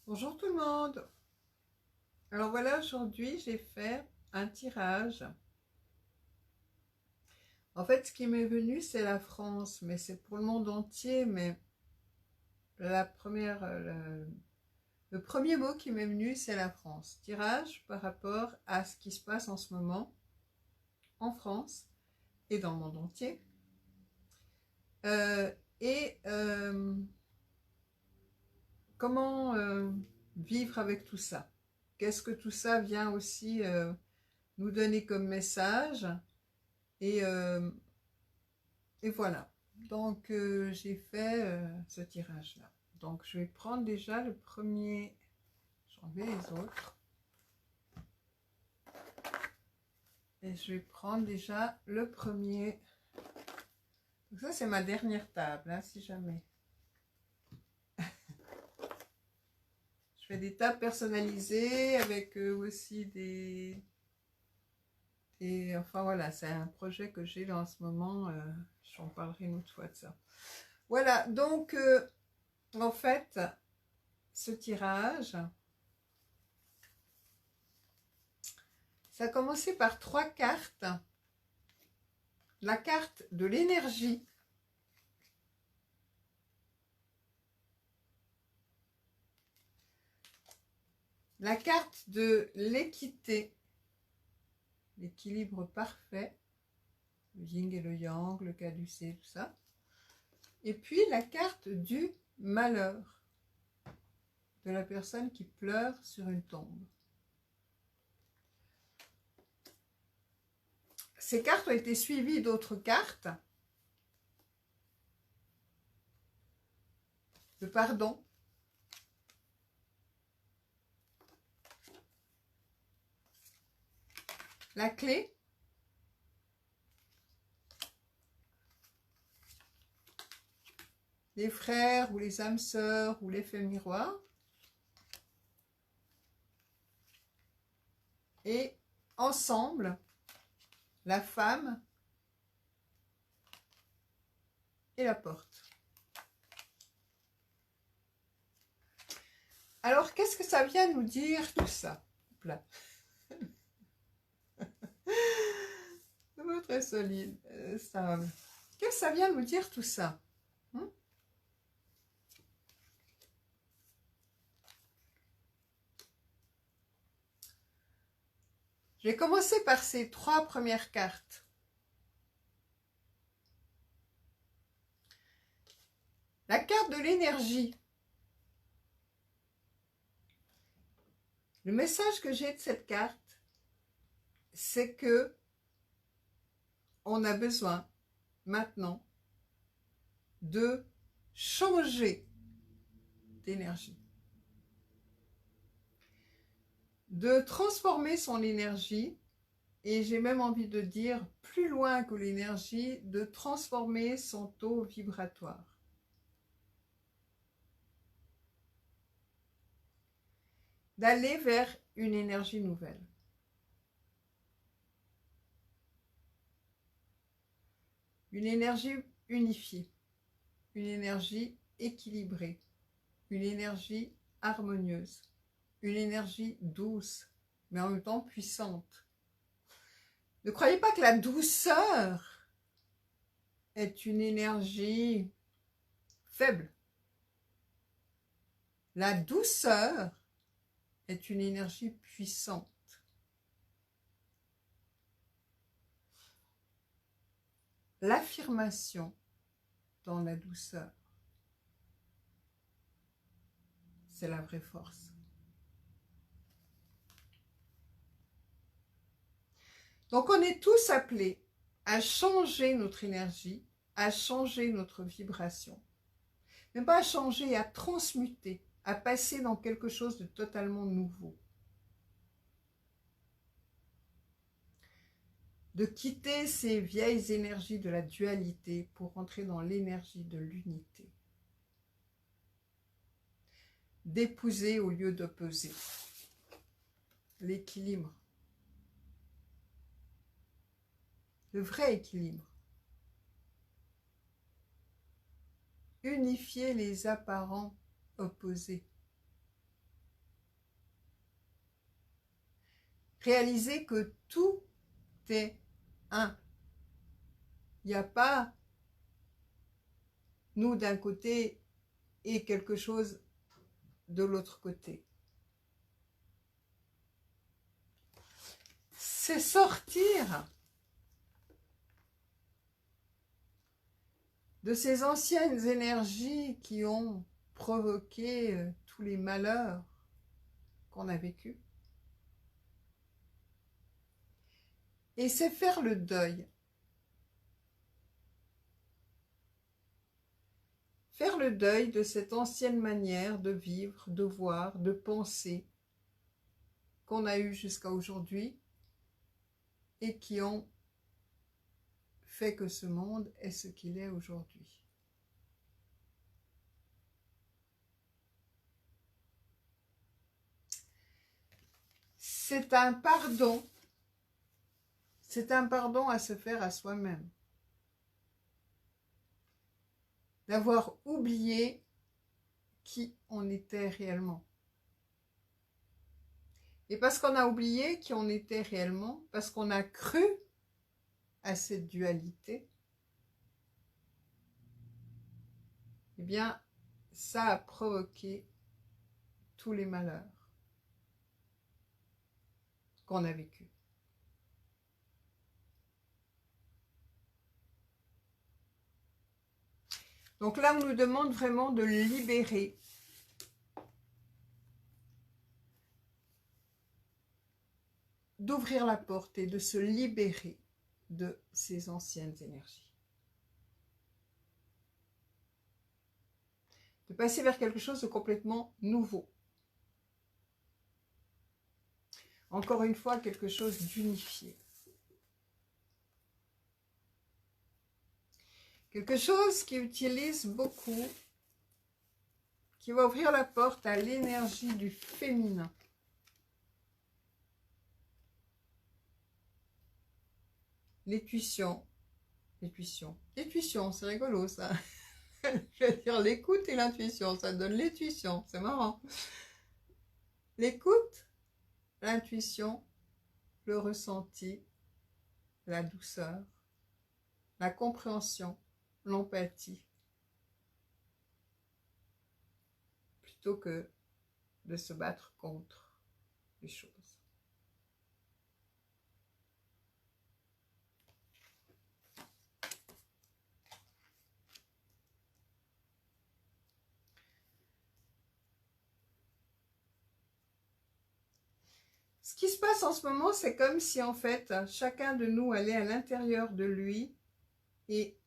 Bonjour tout le monde. Alors voilà, aujourd'hui j'ai fait un tirage. En fait, ce qui m'est venu, c'est la France, mais c'est pour le monde entier. Mais la première, le premier mot qui m'est venu, c'est la France. Tirage par rapport à ce qui se passe en ce moment en France et dans le monde entier. Euh, et comment vivre avec tout ça? Qu'est-ce que tout ça vient aussi nous donner comme message? Et, euh, et voilà. Donc, j'ai fait ce tirage-là. Donc, je vais prendre déjà le premier. J'en vais les autres. Et je vais prendre déjà le premier. Donc ça, c'est ma dernière table, hein, si jamais. Je fais des tables personnalisées avec aussi des... Et enfin voilà, c'est un projet que j'ai là en ce moment. J'en parlerai une autre fois de ça. Voilà, donc en fait, ce tirage, ça a commencé par 3 cartes. La carte de l'énergie, la carte de l'équité, l'équilibre parfait, le yin et le yang, le caducé, tout ça. Et puis la carte du malheur, de la personne qui pleure sur une tombe. Ces cartes ont été suivies d'autres cartes. Le pardon. La clé. Les frères ou les âmes sœurs ou l'effet miroir. Et ensemble, la femme et la porte. Alors, qu'est-ce que ça vient nous dire tout ça? Là. C'est très solide. Ça... Qu'est-ce que ça vient nous dire tout ça? Je vais commencer par ces 3 premières cartes. La carte de l'énergie. Le message que j'ai de cette carte, c'est que on a besoin maintenant de changer d'énergie, de transformer son énergie, et j'ai même envie de dire plus loin que l'énergie, de transformer son taux vibratoire. D'aller vers une énergie nouvelle. Une énergie unifiée, une énergie équilibrée, une énergie harmonieuse, une énergie douce, mais en même temps puissante. Ne croyez pas que la douceur est une énergie faible. La douceur est une énergie puissante. L'affirmation dans la douceur, c'est la vraie force. Donc on est tous appelés à changer notre énergie, à changer notre vibration. Mais pas à changer, à transmuter, à passer dans quelque chose de totalement nouveau. De quitter ces vieilles énergies de la dualité pour entrer dans l'énergie de l'unité. D'épouser au lieu d'opposer. L'équilibre. Le vrai équilibre. Unifier les apparents opposés. réaliser que tout est un. Il n'y a pas nous d'un côté et quelque chose de l'autre côté. C'est sortir de ces anciennes énergies qui ont provoqué tous les malheurs qu'on a vécus. Et c'est faire le deuil. Faire le deuil de cette ancienne manière de vivre, de voir, de penser qu'on a eue jusqu'à aujourd'hui et qui ont fait que ce monde est ce qu'il est aujourd'hui. C'est un pardon. C'est un pardon à se faire à soi-même. D'avoir oublié qui on était réellement. Et parce qu'on a oublié qui on était réellement, parce qu'on a cru à cette dualité, eh bien, ça a provoqué tous les malheurs qu'on a vécus. Donc là, on nous demande vraiment de libérer d'ouvrir la porte et de se libérer de ces anciennes énergies. De passer vers quelque chose de complètement nouveau. Encore une fois, quelque chose d'unifié. Quelque chose qui utilise beaucoup, qui va ouvrir la porte à l'énergie du féminin. L'intuition. L'intuition, c'est rigolo ça. Je veux dire l'écoute et l'intuition, ça donne l'intuition, c'est marrant. L'écoute, l'intuition, le ressenti, la douceur, la compréhension, l'empathie, plutôt que de se battre contre les choses. Ce qui se passe en ce moment, c'est comme si en fait, chacun de nous allait à l'intérieur de lui et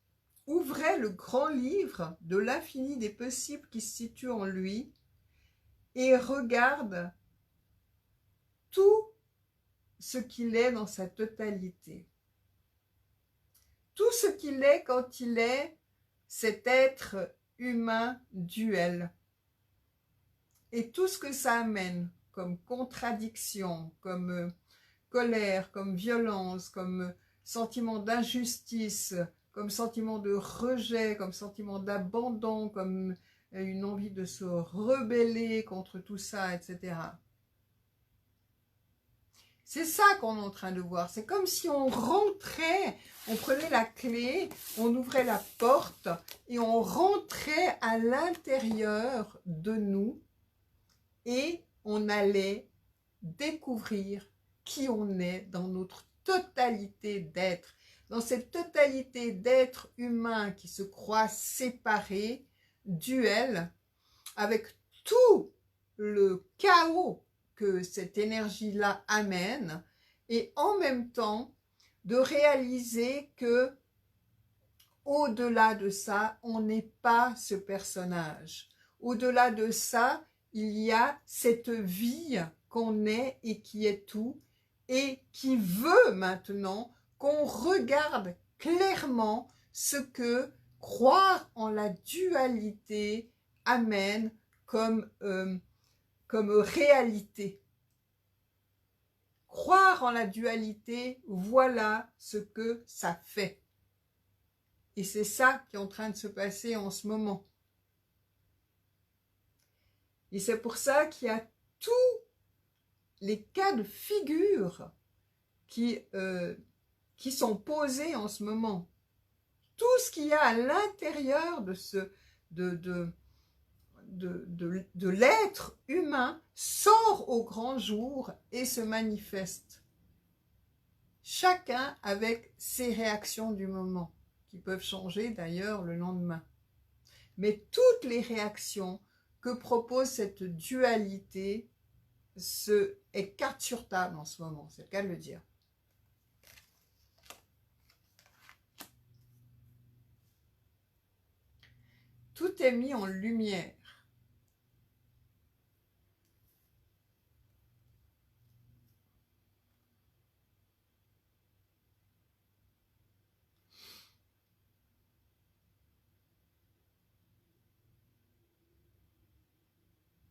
ouvrait le grand livre de l'infini des possibles qui se situe en lui et regarde tout ce qu'il est dans sa totalité. Tout ce qu'il est quand il est cet être humain duel. Et tout ce que ça amène comme contradiction, comme colère, comme violence, comme sentiment d'injustice, comme sentiment de rejet, comme sentiment d'abandon, comme une envie de se rebeller contre tout ça, etc. C'est ça qu'on est en train de voir. C'est comme si on rentrait, on prenait la clé, on ouvrait la porte et on rentrait à l'intérieur de nous et on allait découvrir qui on est dans notre totalité d'être. Dans cette totalité d'être humain qui se croit séparé, duel, avec tout le chaos que cette énergie-là amène, et en même temps de réaliser que au-delà de ça, on n'est pas ce personnage. Au-delà de ça, il y a cette vie qu'on est et qui est tout, et qui veut maintenant qu'on regarde clairement ce que croire en la dualité amène comme réalité. Croire en la dualité, voilà ce que ça fait. Et c'est ça qui est en train de se passer en ce moment. Et c'est pour ça qu'il y a tout les cas de figure qui sont posés en ce moment. Tout ce qu'il y a à l'intérieur de l'être humain sort au grand jour et se manifeste. Chacun avec ses réactions du moment, qui peuvent changer d'ailleurs le lendemain. Mais toutes les réactions que propose cette dualité est carte sur table en ce moment, c'est le cas de le dire. Tout est mis en lumière.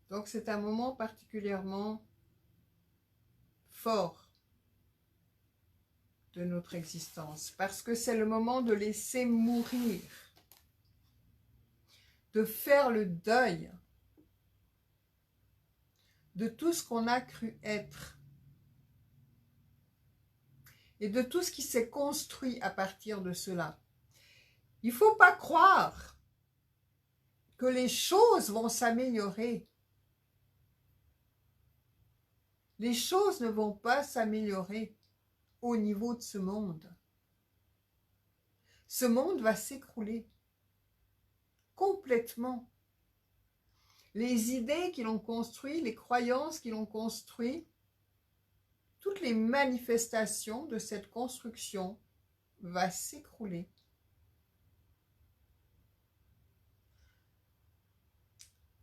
Donc c'est un moment particulièrement fort de notre existence, parce que c'est le moment de laisser mourir, de faire le deuil de tout ce qu'on a cru être et de tout ce qui s'est construit à partir de cela. Il ne faut pas croire que les choses vont s'améliorer. Les choses ne vont pas s'améliorer au niveau de ce monde. Ce monde va s'écrouler complètement. Les idées qui l'ont construit, les croyances qui l'ont construit, toutes les manifestations de cette construction vont s'écrouler.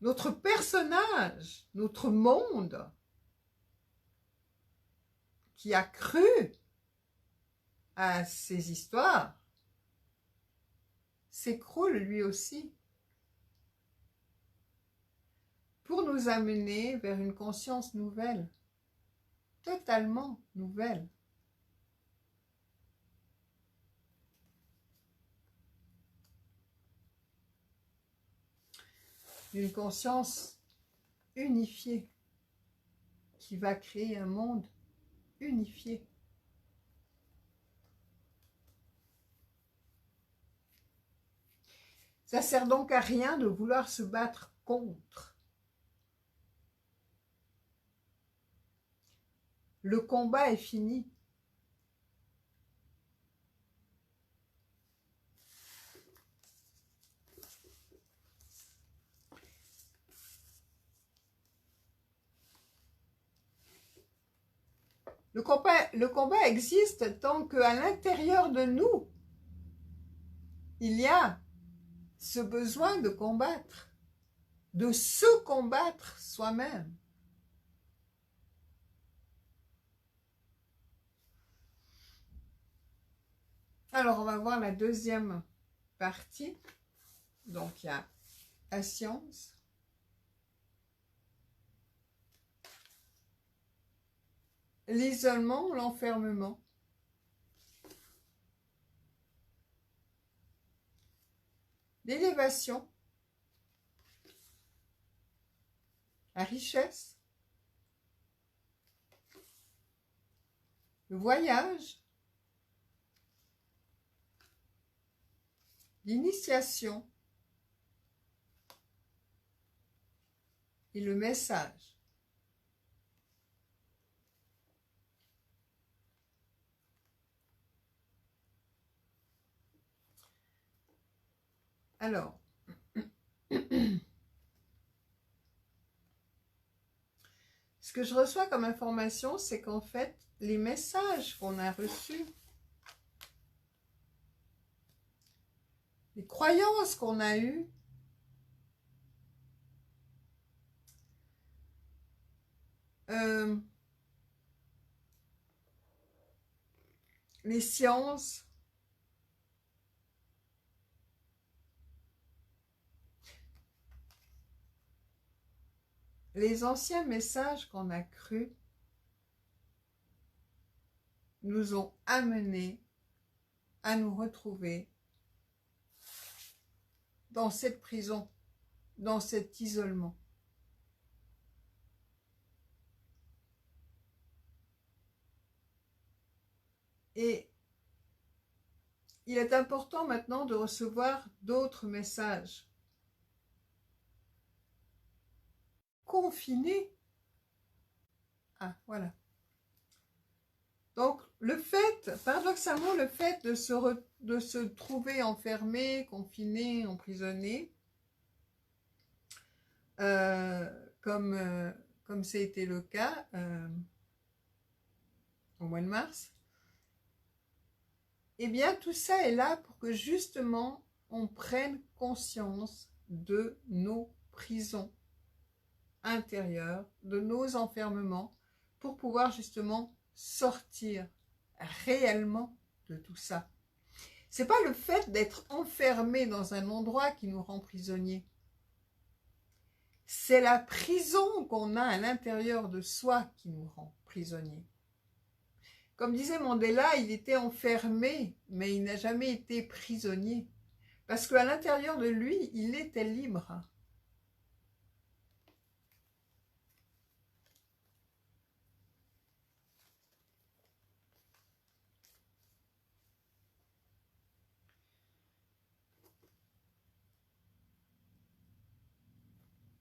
Notre personnage, notre monde, qui a cru à ces histoires, s'écroule lui aussi, pour nous amener vers une conscience nouvelle, totalement nouvelle. Une conscience unifiée qui va créer un monde unifié. Ça sert donc à rien de vouloir se battre contre. Le combat est fini. Le combat existe tant qu'à l'intérieur de nous, il y a ce besoin de combattre, de se combattre soi-même. Alors, on va voir la deuxième partie. Donc, il y a la science, l'isolement, l'enfermement, l'élévation, la richesse, le voyage, l'initiation et le message. Alors, ce que je reçois comme information, c'est qu'en fait, les messages qu'on a reçus, les croyances qu'on a eues, les sciences, les anciens messages qu'on a crus nous ont amenés à nous retrouver dans cette prison, dans cet isolement. Et il est important maintenant de recevoir d'autres messages. Confiné. Ah, voilà. Donc, le fait, paradoxalement, le fait de se trouver enfermé, confiné, emprisonné, comme c'était le cas au mois de mars, eh bien, tout ça est là pour que justement, on prenne conscience de nos prisons intérieures, de nos enfermements, pour pouvoir justement sortir réellement de tout ça. C'est pas le fait d'être enfermé dans un endroit qui nous rend prisonniers. C'est la prison qu'on a à l'intérieur de soi qui nous rend prisonniers. Comme disait Mandela, il était enfermé, mais il n'a jamais été prisonnier. Parce qu'à l'intérieur de lui, il était libre.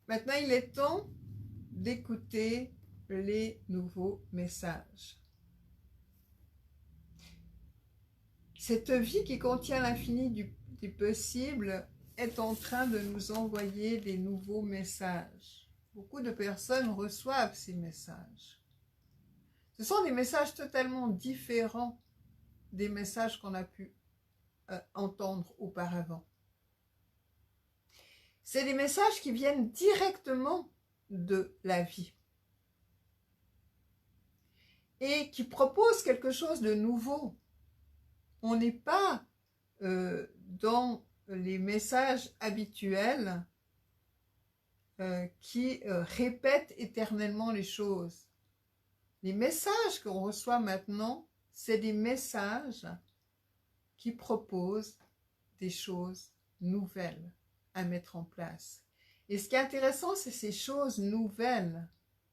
Maintenant, il est temps d'écouter les nouveaux messages. Cette vie qui contient l'infini du possible est en train de nous envoyer des nouveaux messages. Beaucoup de personnes reçoivent ces messages. Ce sont des messages totalement différents des messages qu'on a pu entendre auparavant. C'est des messages qui viennent directement de la vie et qui proposent quelque chose de nouveau. On n'est pas dans les messages habituels qui répètent éternellement les choses. Les messages qu'on reçoit maintenant, c'est des messages qui proposent des choses nouvelles à mettre en place. Et ce qui est intéressant, c'est ces choses nouvelles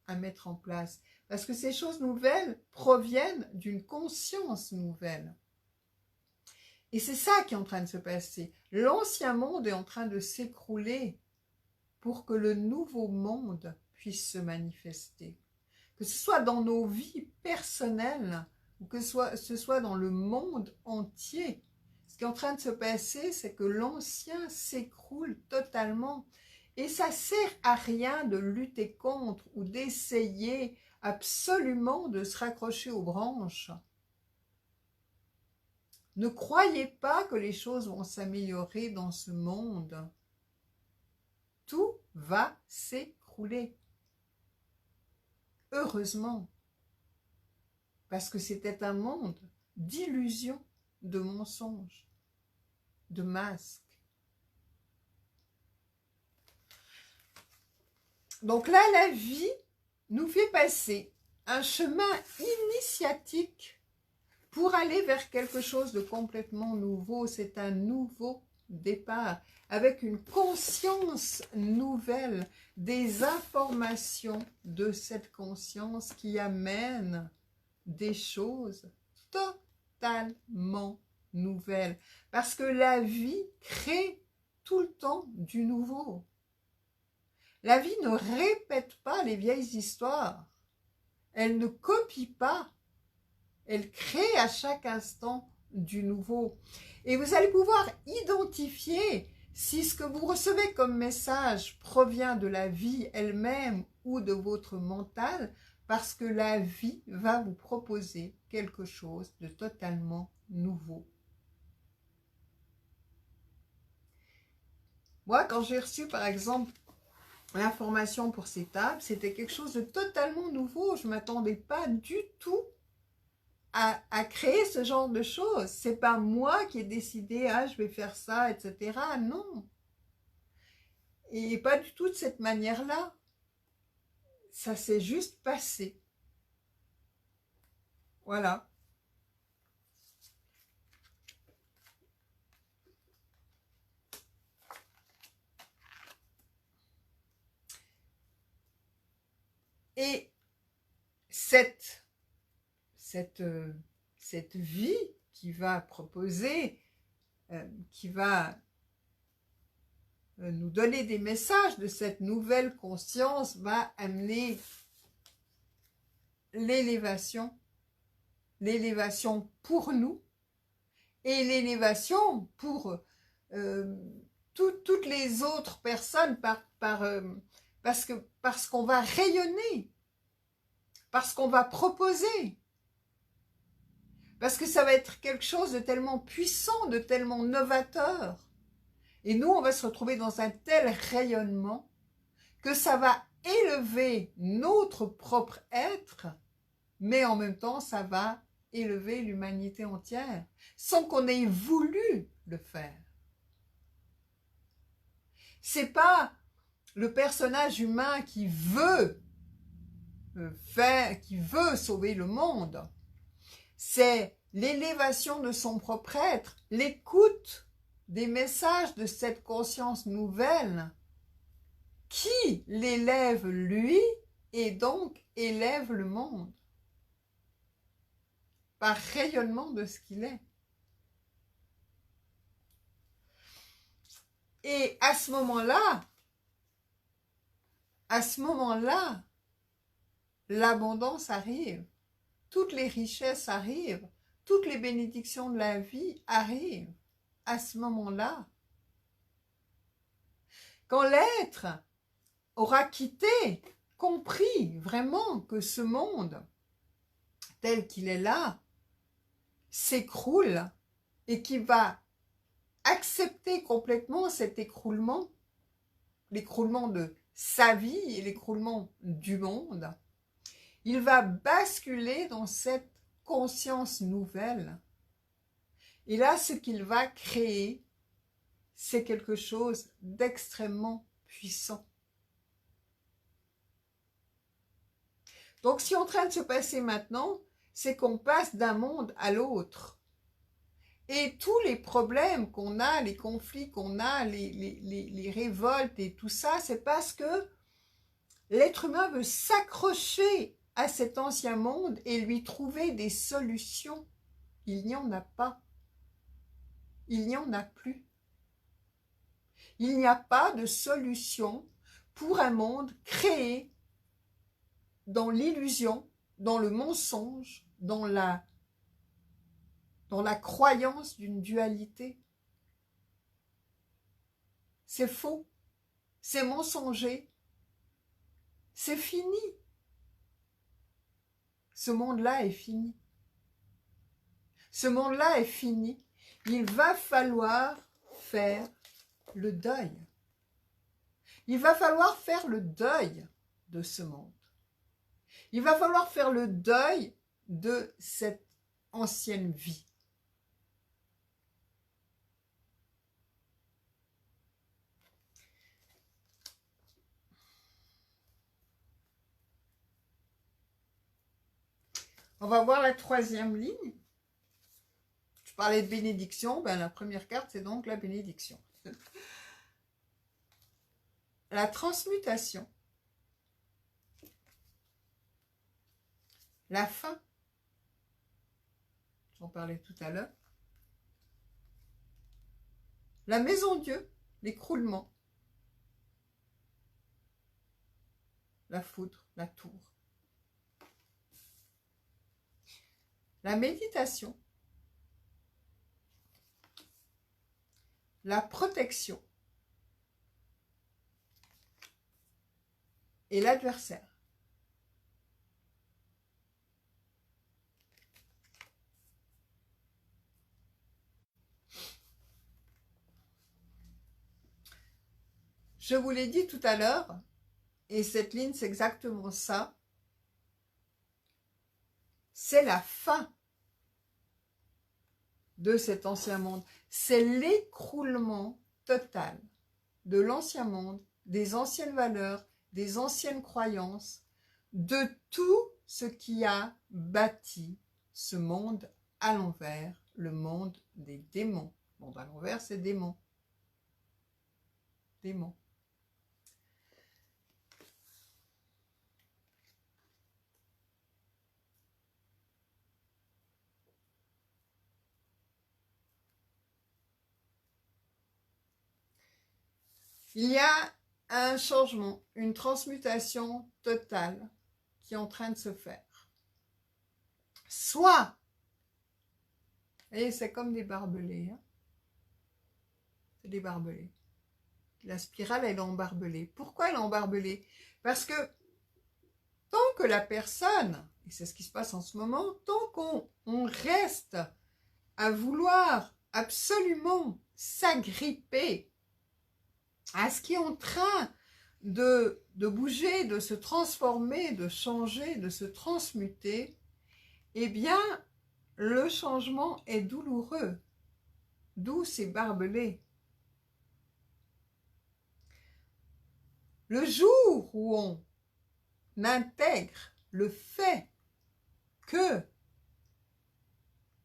à mettre en place. Parce que ces choses nouvelles proviennent d'une conscience nouvelle. Et c'est ça qui est en train de se passer. L'ancien monde est en train de s'écrouler pour que le nouveau monde puisse se manifester. Que ce soit dans nos vies personnelles ou que ce soit dans le monde entier. Ce qui est en train de se passer, c'est que l'ancien s'écroule totalement. Et ça sert à rien de lutter contre ou d'essayer absolument de se raccrocher aux branches. Ne croyez pas que les choses vont s'améliorer dans ce monde. Tout va s'écrouler. Heureusement. Parce que c'était un monde d'illusions, de mensonges, de masques. Donc là, la vie nous fait passer un chemin initiatique pour aller vers quelque chose de complètement nouveau. C'est un nouveau départ, avec une conscience nouvelle, des informations de cette conscience qui amènent des choses totalement nouvelles. Parce que la vie crée tout le temps du nouveau. La vie ne répète pas les vieilles histoires. Elle ne copie pas. Elle crée à chaque instant du nouveau. Et vous allez pouvoir identifier si ce que vous recevez comme message provient de la vie elle-même ou de votre mental, parce que la vie va vous proposer quelque chose de totalement nouveau. Moi, quand j'ai reçu, par exemple, l'information pour ces tables, c'était quelque chose de totalement nouveau. Je ne m'attendais pas du tout à créer ce genre de choses. C'est pas moi qui ai décidé, ah, je vais faire ça, etc. Non. Et pas du tout de cette manière-là. Ça s'est juste passé. Voilà. Et cette cette vie qui va proposer, qui va nous donner des messages de cette nouvelle conscience, va amener l'élévation pour nous et l'élévation pour toutes les autres personnes parce qu'on va rayonner, parce qu'on va proposer, parce que ça va être quelque chose de tellement puissant, de tellement novateur. Et nous, on va se retrouver dans un tel rayonnement que ça va élever notre propre être, mais en même temps, ça va élever l'humanité entière, sans qu'on ait voulu le faire. C'est pas le personnage humain qui veut qui veut sauver le monde. C'est l'élévation de son propre être, l'écoute des messages de cette conscience nouvelle qui l'élève lui et donc élève le monde par rayonnement de ce qu'il est. Et à ce moment-là, l'abondance arrive, toutes les richesses arrivent, toutes les bénédictions de la vie arrivent à ce moment-là. Quand l'être aura quitté, compris vraiment que ce monde tel qu'il est là s'écroule et qu'il va accepter complètement cet écroulement, l'écroulement de sa vie et l'écroulement du monde, il va basculer dans cette conscience nouvelle. Et là, ce qu'il va créer, c'est quelque chose d'extrêmement puissant. Donc, ce qui est en train de se passer maintenant, c'est qu'on passe d'un monde à l'autre. Et tous les problèmes qu'on a, les conflits qu'on a, les révoltes et tout ça, c'est parce que l'être humain veut s'accrocher à cet ancien monde et lui trouver des solutions. Il n'y en a pas. Il n'y en a plus. Il n'y a pas de solution pour un monde créé dans l'illusion, dans le mensonge, dans la croyance d'une dualité. C'est faux, c'est mensonger, c'est fini. Ce monde-là est fini. Ce monde-là est fini. Il va falloir faire le deuil. Il va falloir faire le deuil de ce monde. Il va falloir faire le deuil de cette ancienne vie. On va voir la troisième ligne. Je parlais de bénédiction, ben la première carte, c'est donc la bénédiction. La transmutation. La fin. J'en parlais tout à l'heure. La maison Dieu, l'écroulement. La foudre, la tour. La méditation. La protection. Et l'adversaire. Je vous l'ai dit tout à l'heure, et cette ligne, c'est exactement ça. C'est la fin de cet ancien monde. C'est l'écroulement total de l'ancien monde, des anciennes valeurs, des anciennes croyances, de tout ce qui a bâti ce monde à l'envers, le monde des démons. Le monde à l'envers, c'est démons. Démons. Il y a un changement, une transmutation totale qui est en train de se faire. Soit, et c'est comme des barbelés, hein, c'est des barbelés. La spirale, elle est embarbelée. Pourquoi elle est embarbelée? Parce que tant que la personne, et c'est ce qui se passe en ce moment, tant qu'on reste à vouloir absolument s'agripper à ce qui est en train de bouger, de se transformer, de changer, de se transmuter, eh bien, le changement est douloureux, d'où c'est barbelé. Le jour où on intègre le fait que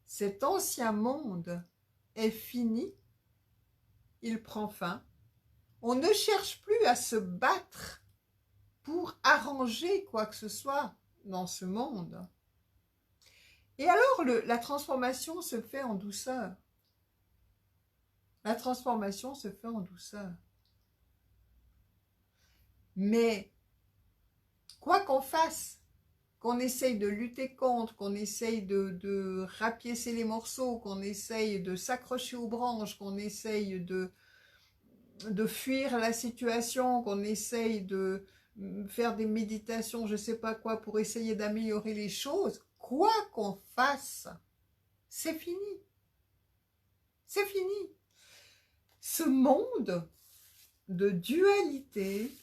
cet ancien monde est fini, il prend fin. On ne cherche plus à se battre pour arranger quoi que ce soit dans ce monde. Et alors, la transformation se fait en douceur. La transformation se fait en douceur. Mais, quoi qu'on fasse, qu'on essaye de lutter contre, qu'on essaye de rapiécer les morceaux, qu'on essaye de s'accrocher aux branches, qu'on essaye de fuir la situation, qu'on essaye de faire des méditations, je ne sais pas quoi, pour essayer d'améliorer les choses, quoi qu'on fasse, c'est fini. C'est fini. Ce monde de dualité,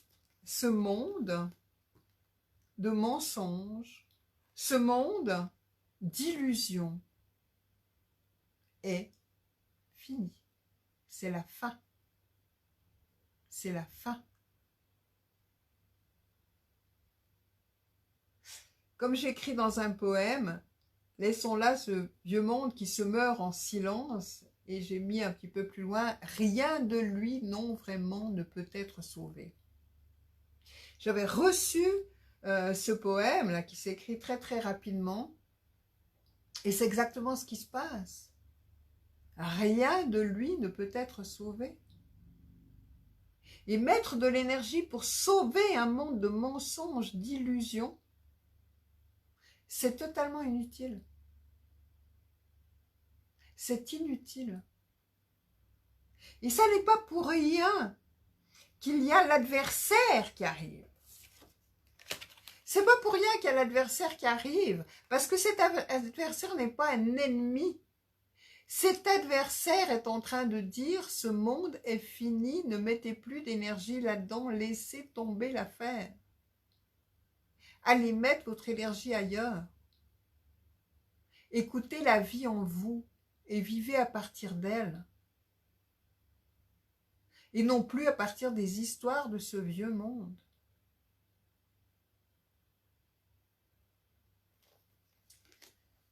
ce monde de mensonges, ce monde d'illusions est fini. C'est la fin. C'est la fin. Comme j'écris dans un poème, laissons là ce vieux monde qui se meurt en silence, et j'ai mis un petit peu plus loin, rien de lui, non vraiment, ne peut être sauvé. J'avais reçu ce poème là qui s'écrit très très rapidement, et c'est exactement ce qui se passe. Rien de lui ne peut être sauvé. Et mettre de l'énergie pour sauver un monde de mensonges, d'illusions, c'est totalement inutile. C'est inutile. Et ça n'est pas pour rien qu'il y a l'adversaire qui arrive. C'est pas pour rien qu'il y a l'adversaire qui arrive, parce que cet adversaire n'est pas un ennemi. Cet adversaire est en train de dire, ce monde est fini, ne mettez plus d'énergie là-dedans, laissez tomber l'affaire. Allez mettre votre énergie ailleurs. Écoutez la vie en vous et vivez à partir d'elle. Et non plus à partir des histoires de ce vieux monde.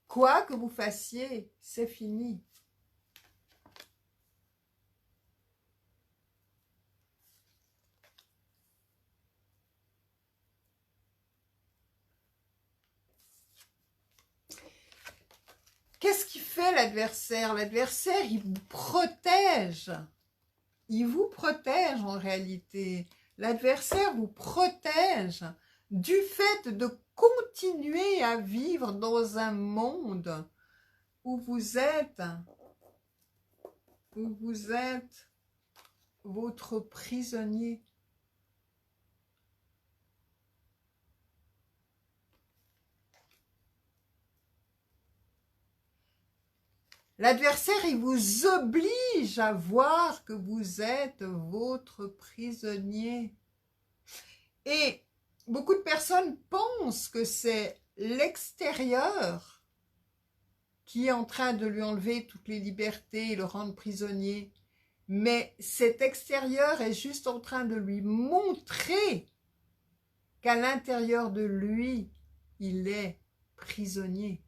Quoi que vous fassiez, c'est fini. Qu'est-ce qui fait l'adversaire? L'adversaire, il vous protège. Il vous protège en réalité. L'adversaire vous protège du fait de continuer à vivre dans un monde où vous êtes votre prisonnier. L'adversaire, il vous oblige à voir que vous êtes votre prisonnier. Et beaucoup de personnes pensent que c'est l'extérieur qui est en train de lui enlever toutes les libertés et le rendre prisonnier. Mais cet extérieur est juste en train de lui montrer qu'à l'intérieur de lui, il est prisonnier.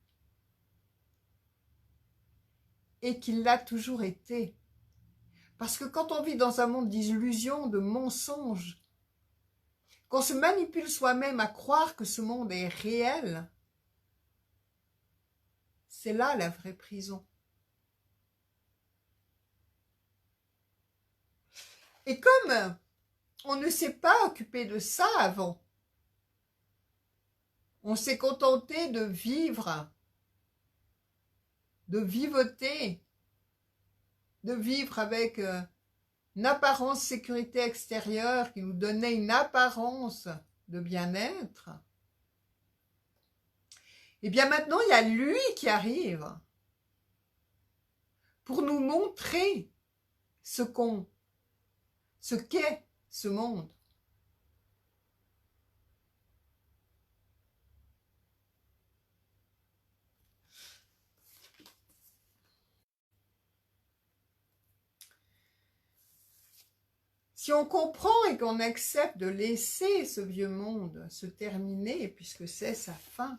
Et qu'il l'a toujours été. Parce que quand on vit dans un monde d'illusions, de mensonges, qu'on se manipule soi-même à croire que ce monde est réel, c'est là la vraie prison. Et comme on ne s'est pas occupé de ça avant. On s'est contenté de vivre, de vivoter, de vivre avec une apparence sécurité extérieure qui nous donnait une apparence de bien-être. Et bien maintenant, il y a lui qui arrive pour nous montrer ce qu'est ce monde. Si on comprend et qu'on accepte de laisser ce vieux monde se terminer, puisque c'est sa fin,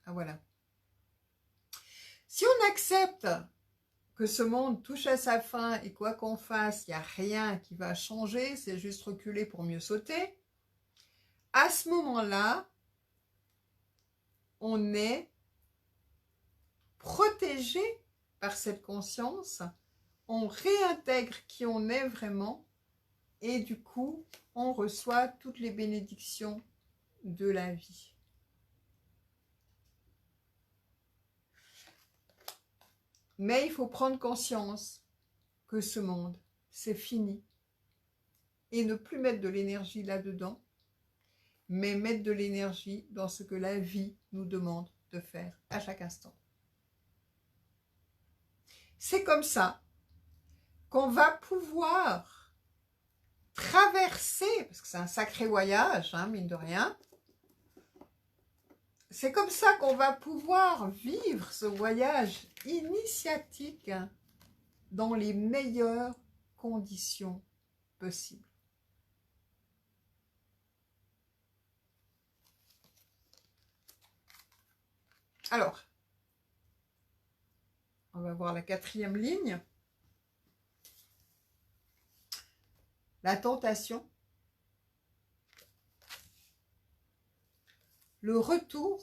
ah voilà. Si on accepte que ce monde touche à sa fin et quoi qu'on fasse, il n'y a rien qui va changer, c'est juste reculer pour mieux sauter, à ce moment-là, on est protégé par cette conscience, on réintègre qui on est vraiment et du coup, on reçoit toutes les bénédictions de la vie. Mais il faut prendre conscience que ce monde, c'est fini. Et ne plus mettre de l'énergie là-dedans, mais mettre de l'énergie dans ce que la vie nous demande de faire à chaque instant. C'est comme ça qu'on va pouvoir traverser, parce que c'est un sacré voyage, hein, mine de rien, c'est comme ça qu'on va pouvoir vivre ce voyage initiatique dans les meilleures conditions possibles. Alors, on va voir la 4e ligne. La tentation. Le retour.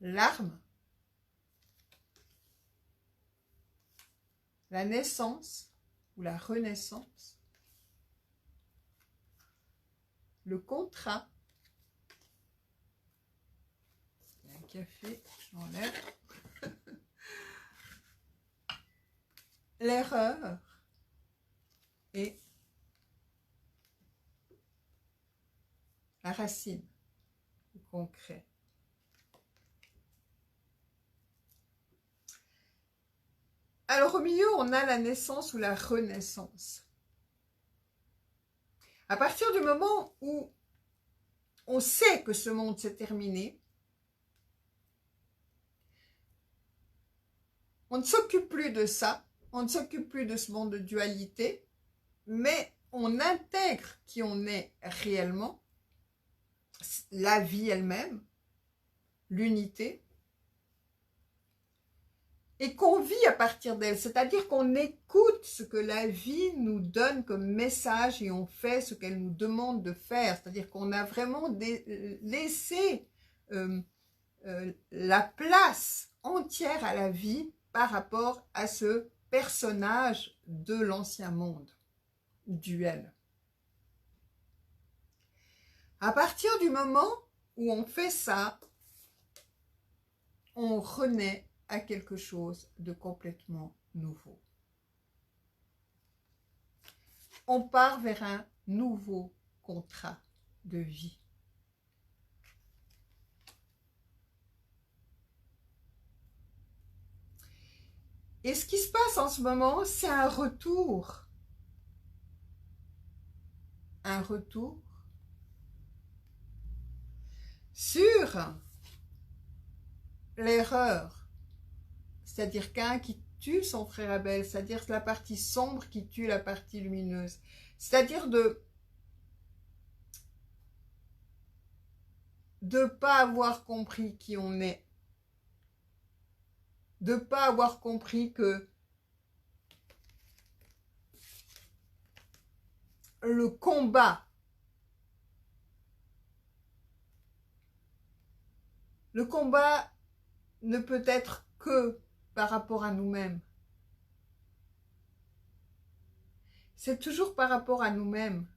L'arme. La naissance ou la renaissance. Le contrat. Il y a un café, je l'enlève. L'erreur et la racine, le concret. Alors au milieu, on a la naissance ou la renaissance. À partir du moment où on sait que ce monde s'est terminé, on ne s'occupe plus de ça, on ne s'occupe plus de ce monde de dualité, mais on intègre qui on est réellement, la vie elle-même, l'unité, et qu'on vit à partir d'elle, c'est-à-dire qu'on écoute ce que la vie nous donne comme message et on fait ce qu'elle nous demande de faire, c'est-à-dire qu'on a vraiment laissé la place entière à la vie par rapport à ce personnage de l'ancien monde, duel. À partir du moment où on fait ça, on renaît à quelque chose de complètement nouveau. On part vers un nouveau contrat de vie. Et ce qui se passe en ce moment, c'est un retour. Un retour sur l'erreur. C'est-à-dire qu'un qui tue son frère Abel, c'est-à-dire la partie sombre qui tue la partie lumineuse. C'est-à-dire de ne pas avoir compris qui on est. De ne pas avoir compris que le combat ne peut être que par rapport à nous-mêmes. c'est toujours par rapport à nous-mêmes.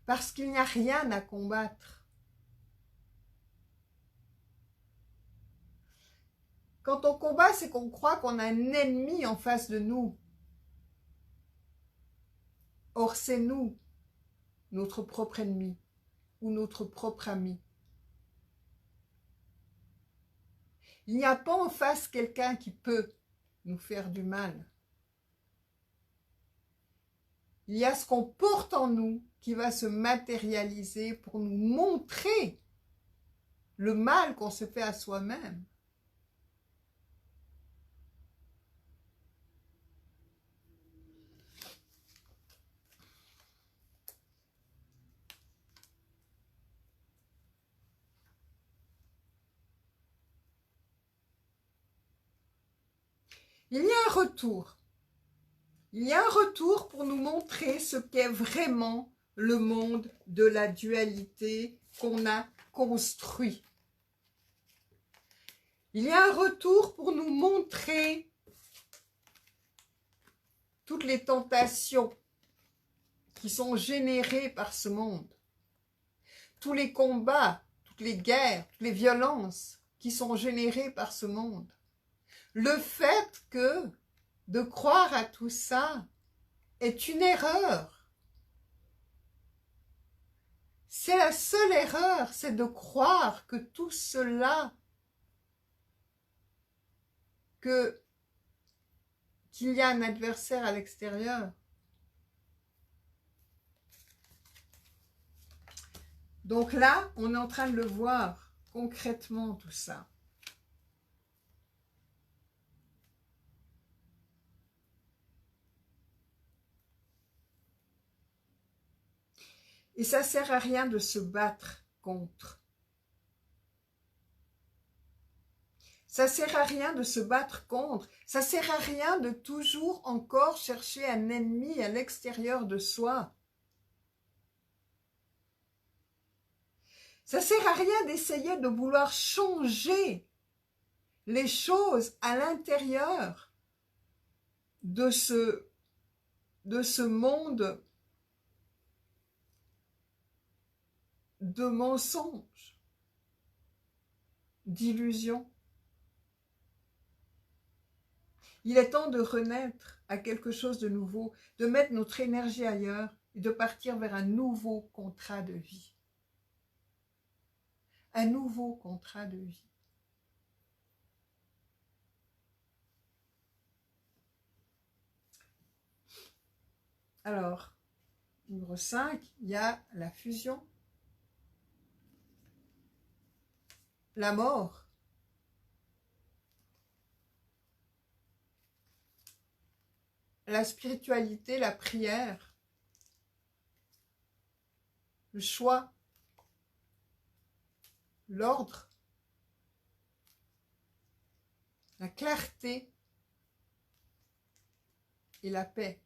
Parce qu'il n'y a rien à combattre. Quand on combat, c'est qu'on croit qu'on a un ennemi en face de nous. Or, c'est nous, notre propre ennemi ou notre propre ami. Il n'y a pas en face quelqu'un qui peut nous faire du mal. Il y a ce qu'on porte en nous qui va se matérialiser pour nous montrer le mal qu'on se fait à soi-même. Il y a un retour. Il y a un retour pour nous montrer ce qu'est vraiment le monde de la dualité qu'on a construit. Il y a un retour pour nous montrer toutes les tentations qui sont générées par ce monde, tous les combats, toutes les guerres, toutes les violences qui sont générées par ce monde. Le fait que de croire à tout ça est une erreur. C'est la seule erreur, c'est de croire que tout cela, qu'il y a un adversaire à l'extérieur. Donc là, on est en train de le voir concrètement tout ça. Et ça sert à rien de se battre contre. Ça sert à rien de se battre contre. Ça sert à rien de toujours encore chercher un ennemi à l'extérieur de soi. Ça sert à rien d'essayer de vouloir changer les choses à l'intérieur de ce monde de mensonges, d'illusions. Il est temps de renaître à quelque chose de nouveau, de mettre notre énergie ailleurs et de partir vers un nouveau contrat de vie. Un nouveau contrat de vie. Alors, numéro 5, il y a la fusion, la mort, la spiritualité, la prière, le choix, l'ordre, la clarté et la paix.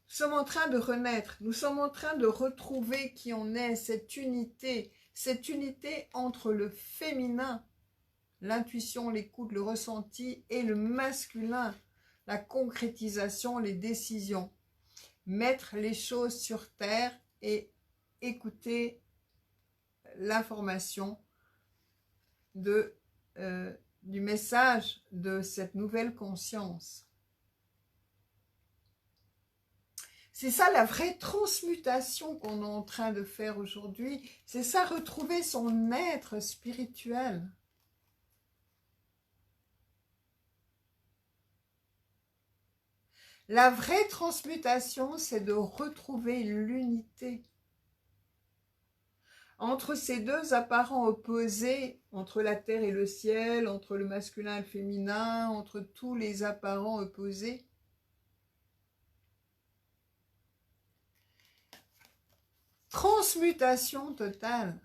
Nous sommes en train de renaître, nous sommes en train de retrouver qui on est, cette unité entre le féminin, l'intuition, l'écoute, le ressenti, et le masculin, la concrétisation, les décisions. Mettre les choses sur terre et écouter l'information du message de cette nouvelle conscience. C'est ça la vraie transmutation qu'on est en train de faire aujourd'hui. C'est ça, retrouver son être spirituel. La vraie transmutation, c'est de retrouver l'unité entre ces deux apparents opposés, entre la terre et le ciel, entre le masculin et le féminin, entre tous les apparents opposés. Transmutation totale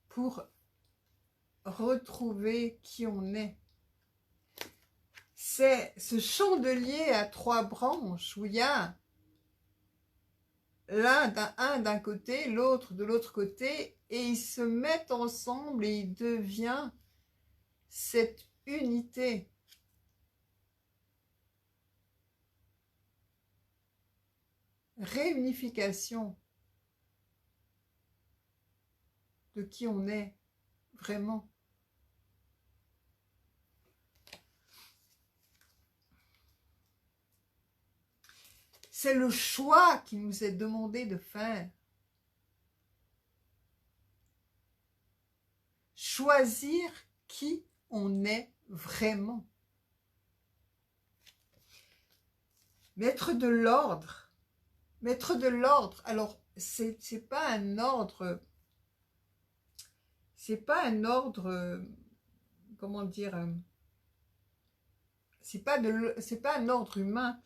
pour retrouver qui on est. c'est ce chandelier à 3 branches où il y a un d'un côté, l'autre de l'autre côté, et ils se mettent ensemble et il devient cette unité. Réunification de qui on est vraiment. C'est le choix qui nous est demandé de faire. Choisir qui on est vraiment. Mettre de l'ordre. Mettre de l'ordre. Alors, c'est pas un ordre. C'est pas un ordre. Comment dire. C'est pas un ordre humain.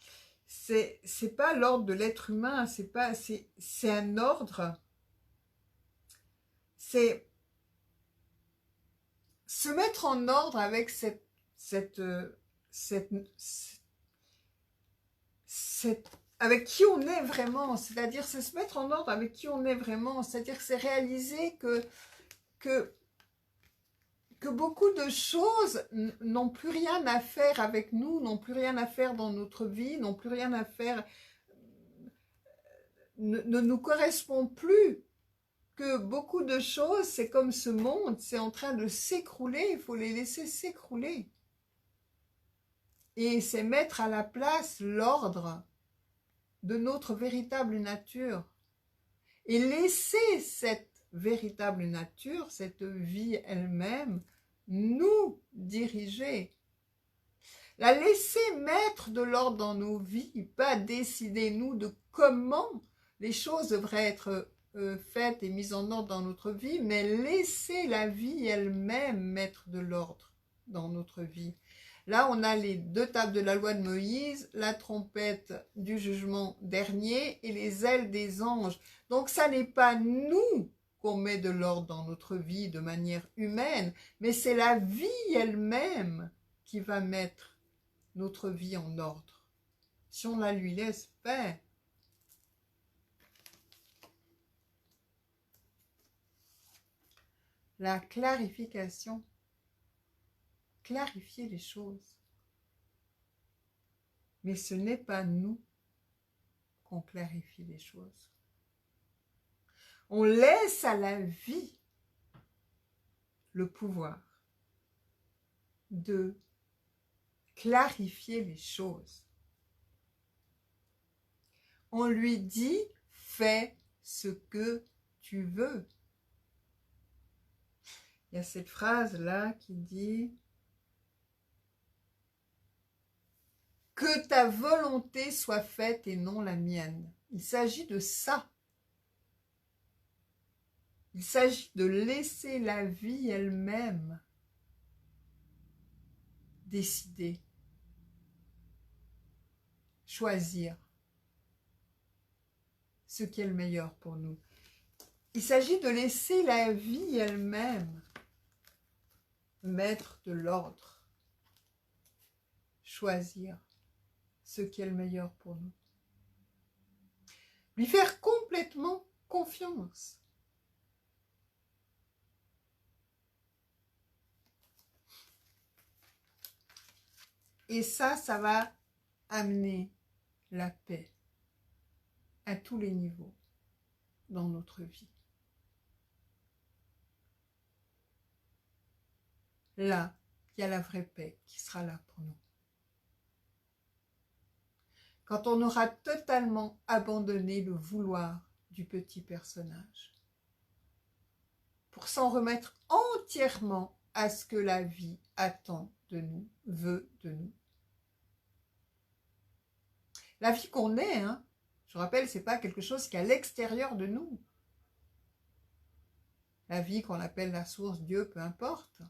C'est pas l'ordre de l'être humain. C'est un ordre. C'est se mettre en ordre avec avec qui on est vraiment, c'est-à-dire c'est se mettre en ordre avec qui on est vraiment, c'est-à-dire c'est réaliser que beaucoup de choses n'ont plus rien à faire avec nous, n'ont plus rien à faire dans notre vie, n'ont plus rien à faire, ne nous correspondent plus, que beaucoup de choses, c'est comme ce monde, c'est en train de s'écrouler, il faut les laisser s'écrouler. Et c'est mettre à la place l'ordre de notre véritable nature. Et laisser cette véritable nature, cette vie elle-même, nous diriger. La laisser mettre de l'ordre dans nos vies, pas décider nous de comment les choses devraient être faites et mises en ordre dans notre vie, mais laisser la vie elle-même mettre de l'ordre dans notre vie. Là, on a les 2 tables de la loi de Moïse, la trompette du jugement dernier et les ailes des anges. Donc, ça n'est pas nous qu'on met de l'ordre dans notre vie de manière humaine, mais c'est la vie elle-même qui va mettre notre vie en ordre. Si on la lui laisse faire. La clarification. Clarifier les choses. Mais ce n'est pas nous qu'on clarifie les choses. On laisse à la vie le pouvoir de clarifier les choses. On lui dit, fais ce que tu veux. Il y a cette phrase-là qui dit « Que ta volonté soit faite et non la mienne ». Il s'agit de ça. Il s'agit de laisser la vie elle-même décider, choisir ce qui est le meilleur pour nous. Il s'agit de laisser la vie elle-même mettre de l'ordre, choisir ce qui est le meilleur pour nous. Lui faire complètement confiance. Et ça va amener la paix à tous les niveaux dans notre vie. Là, il y a la vraie paix qui sera là pour nous. Quand on aura totalement abandonné le vouloir du petit personnage, pour s'en remettre entièrement à ce que la vie attend de nous, veut de nous. La vie qu'on est, je rappelle, c'est pas quelque chose qui est à l'extérieur de nous. La vie qu'on appelle la source, Dieu, peu importe.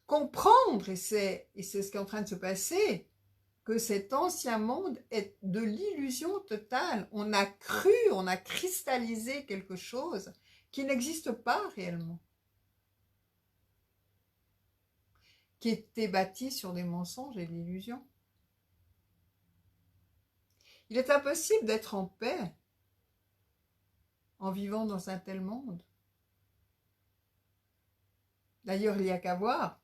Comprendre, et c'est ce qui est en train de se passer, que cet ancien monde est de l'illusion totale. On a cru, on a cristallisé quelque chose qui n'existe pas réellement. qui était bâti sur des mensonges et de l'illusion. Il est impossible d'être en paix en vivant dans un tel monde. D'ailleurs, il n'y a qu'à voir.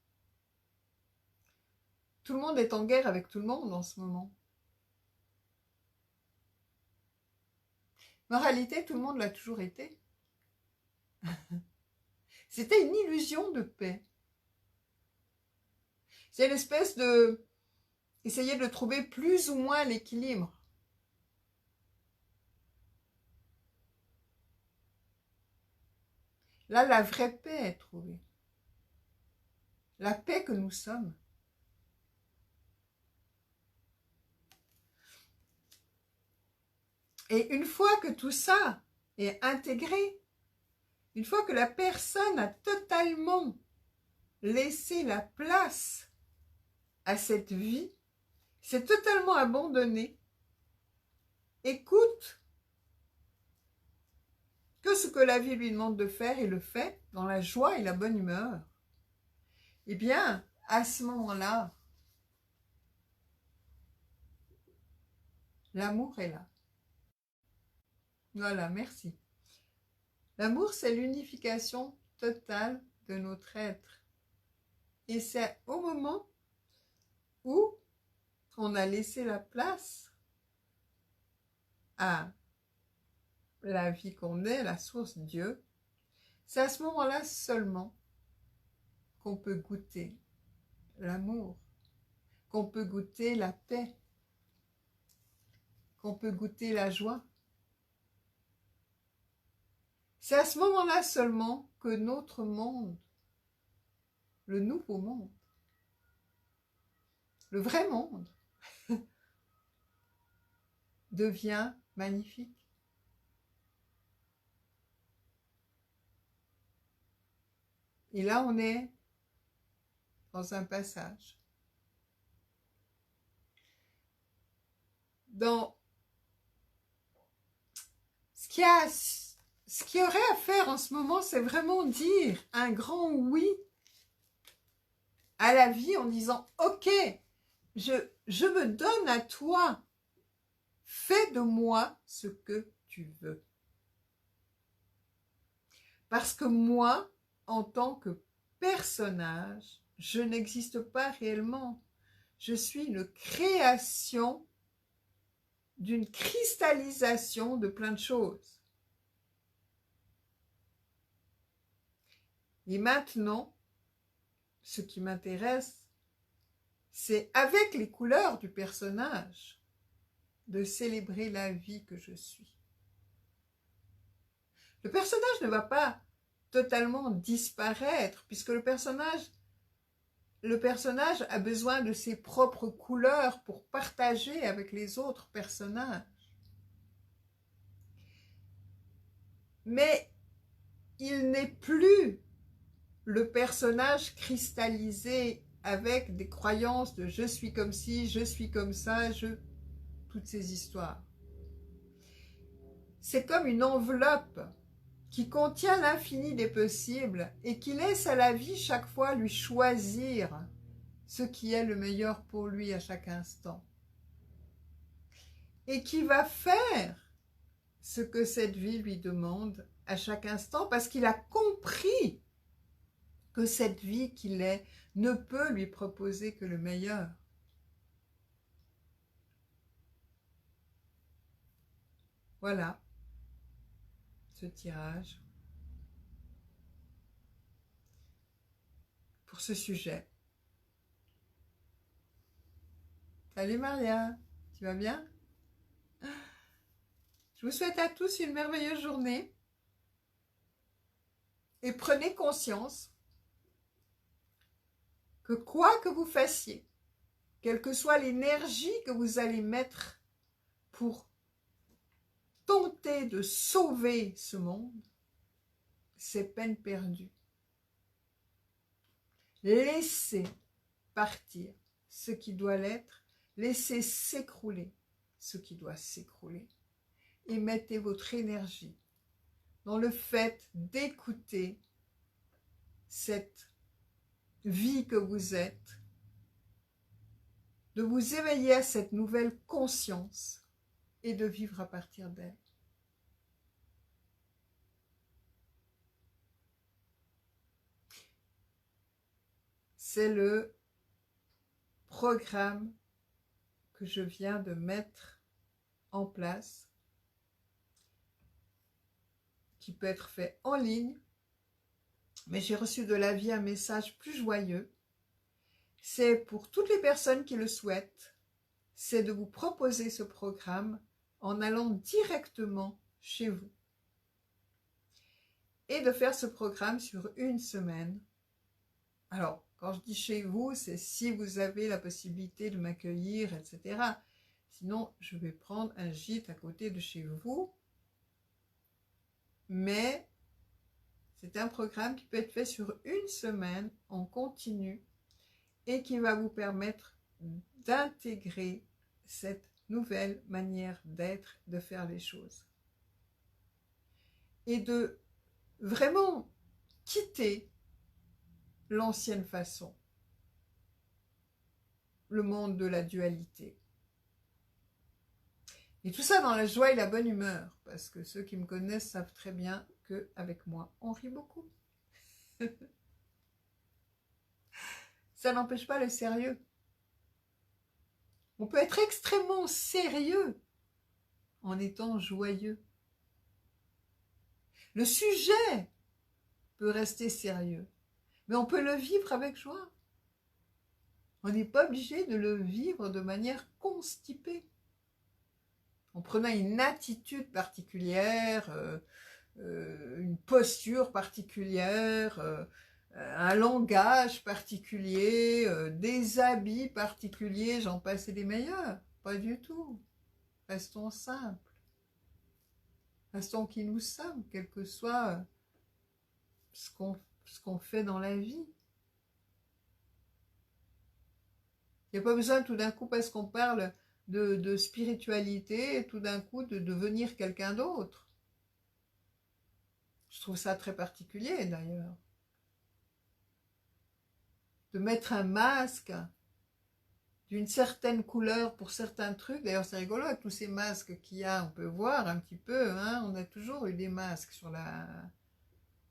Tout le monde est en guerre avec tout le monde en ce moment. En réalité, tout le monde l'a toujours été. C'était une illusion de paix. C'est une espèce de... essayer de trouver plus ou moins l'équilibre. Là, la vraie paix est trouvée. La paix que nous sommes. Et une fois que tout ça est intégré, une fois que la personne a totalement laissé la place à cette vie, s'est totalement abandonné, écoute que ce que la vie lui demande de faire et le fait dans la joie et la bonne humeur, eh bien, à ce moment-là, l'amour est là. Voilà, merci. L'amour, c'est l'unification totale de notre être. Et c'est au moment où on a laissé la place à la vie qu'on est, la source Dieu, c'est à ce moment-là seulement qu'on peut goûter l'amour, qu'on peut goûter la paix, qu'on peut goûter la joie. C'est à ce moment-là seulement que notre monde, le nouveau monde, le vrai monde, devient magnifique. Et là, on est dans un passage. Dans ce qu'il y aurait à faire en ce moment, c'est vraiment dire un grand oui à la vie en disant « Ok, je me donne à toi, fais de moi ce que tu veux. » Parce que moi, en tant que personnage, je n'existe pas réellement. Je suis une création d'une cristallisation de plein de choses. Et maintenant, ce qui m'intéresse, c'est avec les couleurs du personnage, de célébrer la vie que je suis. Le personnage ne va pas totalement disparaître, puisque le personnage a besoin de ses propres couleurs pour partager avec les autres personnages. Mais il n'est plus le personnage cristallisé avec des croyances de je suis comme ci, je suis comme ça, toutes ces histoires. C'est comme une enveloppe qui contient l'infini des possibles et qui laisse à la vie chaque fois lui choisir ce qui est le meilleur pour lui à chaque instant. Et qui va faire ce que cette vie lui demande à chaque instant parce qu'il a compris que cette vie qu'il est ne peut lui proposer que le meilleur. Voilà ce tirage pour ce sujet. Salut Maria, tu vas bien? Je vous souhaite à tous une merveilleuse journée et prenez conscience que quoi que vous fassiez, quelle que soit l'énergie que vous allez mettre pour tenter de sauver ce monde, c'est peine perdue. Laissez partir ce qui doit l'être, laissez s'écrouler ce qui doit s'écrouler et mettez votre énergie dans le fait d'écouter cette vie que vous êtes, de vous éveiller à cette nouvelle conscience et de vivre à partir d'elle. C'est le programme que je viens de mettre en place, qui peut être fait en ligne, mais j'ai reçu de la vie un message plus joyeux. C'est pour toutes les personnes qui le souhaitent, c'est de vous proposer ce programme en allant directement chez vous et de faire ce programme sur une semaine. Alors, quand je dis chez vous, c'est si vous avez la possibilité de m'accueillir, etc. Sinon, je vais prendre un gîte à côté de chez vous. Mais c'est un programme qui peut être fait sur une semaine en continu et qui va vous permettre d'intégrer cette nouvelle manière d'être, de faire les choses. Et de vraiment quitter l'ancienne façon, le monde de la dualité. Et tout ça dans la joie et la bonne humeur, parce que ceux qui me connaissent savent très bien qu'avec moi, on rit beaucoup. Ça n'empêche pas le sérieux. On peut être extrêmement sérieux en étant joyeux. Le sujet peut rester sérieux, mais on peut le vivre avec joie. On n'est pas obligé de le vivre de manière constipée. En prenant une attitude particulière, une posture particulière, un langage particulier, des habits particuliers, j'en passe et des meilleurs. Pas du tout. Restons simples. Restons qui nous sommes, quel que soit ce qu'on fait dans la vie. Il n'y a pas besoin tout d'un coup, parce qu'on parle de spiritualité, tout d'un coup de devenir quelqu'un d'autre. Je trouve ça très particulier d'ailleurs. De mettre un masque d'une certaine couleur pour certains trucs. D'ailleurs, c'est rigolo avec tous ces masques qu'il y a, on peut voir un petit peu, hein, on a toujours eu des masques sur la...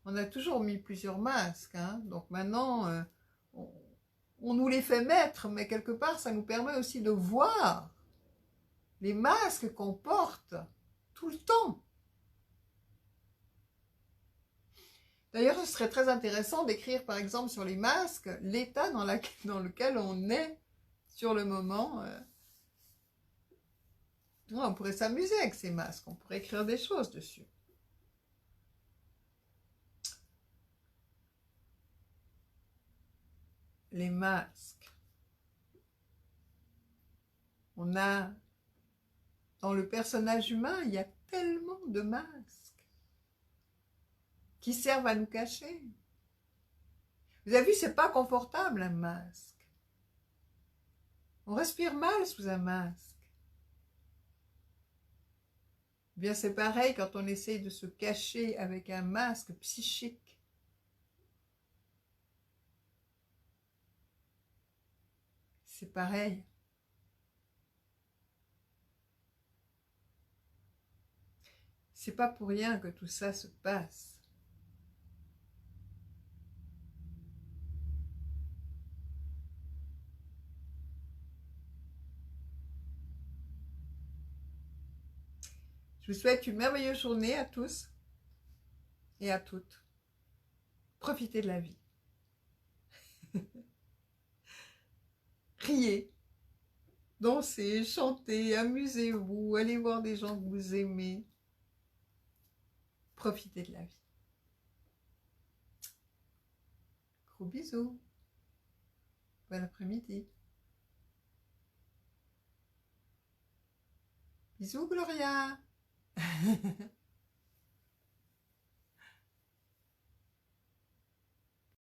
On a toujours mis plusieurs masques, hein, donc maintenant, on nous les fait mettre, mais quelque part, ça nous permet aussi de voir les masques qu'on porte tout le temps. D'ailleurs, ce serait très intéressant d'écrire, par exemple, sur les masques, l'état dans lequel on est sur le moment. On pourrait s'amuser avec ces masques, on pourrait écrire des choses dessus. Les masques. On a, dans le personnage humain, il y a tellement de masques qui servent à nous cacher. Vous avez vu, c'est pas confortable un masque. On respire mal sous un masque. Bien, c'est pareil quand on essaye de se cacher avec un masque psychique. C'est pareil. C'est pas pour rien que tout ça se passe. Je vous souhaite une merveilleuse journée à tous et à toutes. Profitez de la vie. Riez, dansez, chantez, amusez-vous, allez voir des gens que vous aimez. Profitez de la vie. Gros bisous. Bon après-midi. Bisous Gloria.